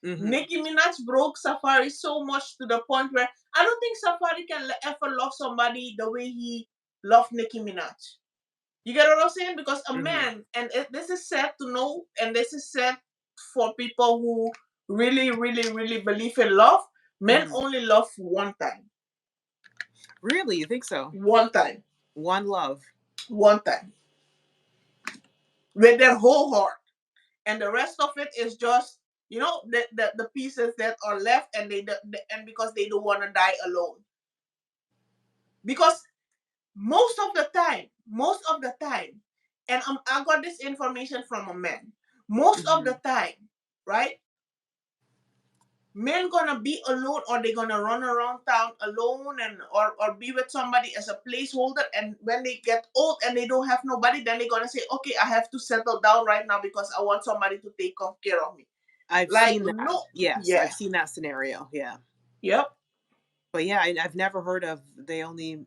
Mm-hmm. Nicki Minaj broke Safari so much to the point where I don't think Safari can ever love somebody the way he loved Nicki Minaj. You get what I'm saying? Because a Mm-hmm. man, and this is sad to know, and this is sad for people who really, really, really believe in love. Men Mm-hmm. only love one time. Really, you think so? One time. One love. One time. With their whole heart. And the rest of it is just, the pieces that are left, and and because they don't want to die alone. Because most of the time, and I got this information from a man. Most of Mm-hmm. the time, right? Men gonna be alone, or they gonna run around town alone, and or be with somebody as a placeholder, and when they get old and they don't have nobody, then they're gonna say, okay, I have to settle down right now because I want somebody to take care of me. I've Like, seen that. no. Yes, Yeah. I've seen that scenario. Yeah. Yep. But yeah, I've never heard of they only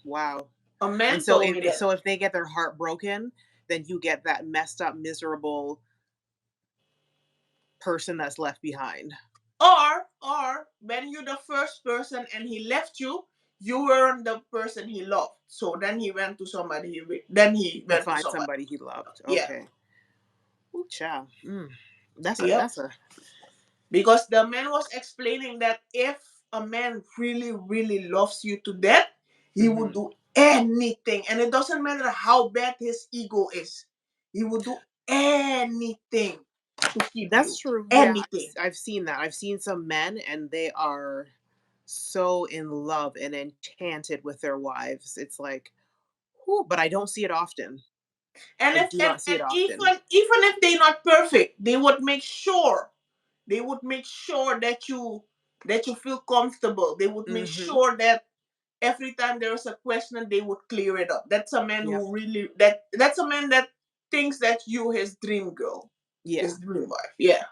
wow. A And man so told if me that. so if they get their heart broken, then you get that messed up, miserable person that's left behind Or when you're the first person and he left you, you weren't the person he loved. So then he went to somebody. Then he to went to find somebody. somebody he loved. Yeah. Okay. Ooh, child. Mm. That's a Yep. that's a Because the man was explaining that if a man really, really loves you to death, he would mhm. do anything. And it doesn't matter how bad his ego is. He would do anything to keep That's you. true. Yeah, Anything. I've seen that. I've seen some men and they are so in love and enchanted with their wives. It's like, whew, but I don't see it often. And I if do and, not see and it often. even if they're not perfect, they would make sure that you feel comfortable. They would make Mhm. sure that every time there's a question, they would clear it up. That's a man Yep. who really that's a man that thinks that you his dream girl, Yeah. his dream wife. Yeah.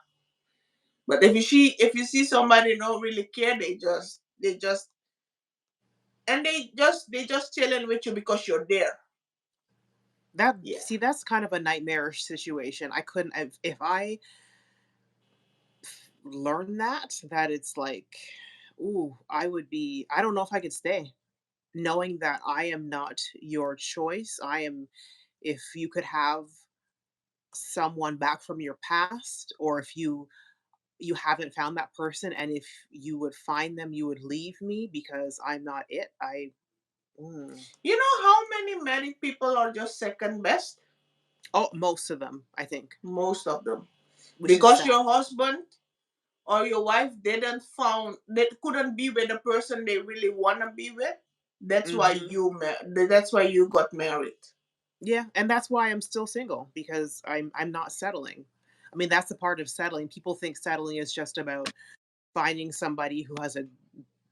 But if you see somebody don't really care, they just chilling with you because you're there. That Yeah. see that's kind of a nightmarish situation. I couldn't if I learned that it's like, ooh, I would be I don't know if I could stay knowing that I am not your choice. I am if you could have someone back from your past or if you haven't found that person and if you would find them you would leave me because I'm not it. I mm. You know how many married people are just second best? Oh, most of them, I think, Most of them. which is Because sad. your husband or your wife couldn't be with the person they really wanna be with. Mhm. That's why you got married. Yeah, and that's why I'm still single because I'm not settling. I mean, that's the part of settling. People think settling is just about finding somebody who has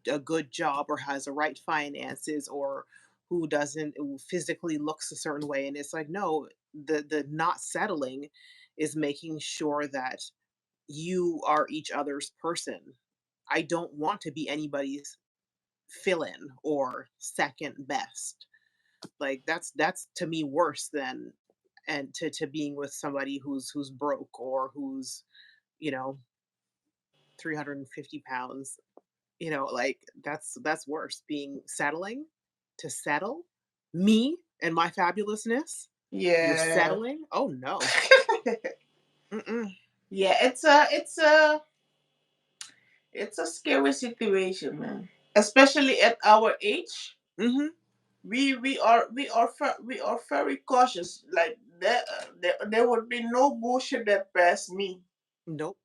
a good job or has the right finances or who physically looks a certain way and it's like no, the not settling is making sure that you are each other's person. I don't want to be anybody's fill in or second best. Like that's to me worse than and to being with somebody who's broke or who's, you know, 350 pounds. You know, like that's worse. Being settling to settle me and my fabulousness. You're Yeah. settling? Oh no. Mm-mm. Yeah, it's a scary situation, man. Especially at our age, Mm-hmm. we are very cautious. Like there would be no bullshit that passed me. Nope.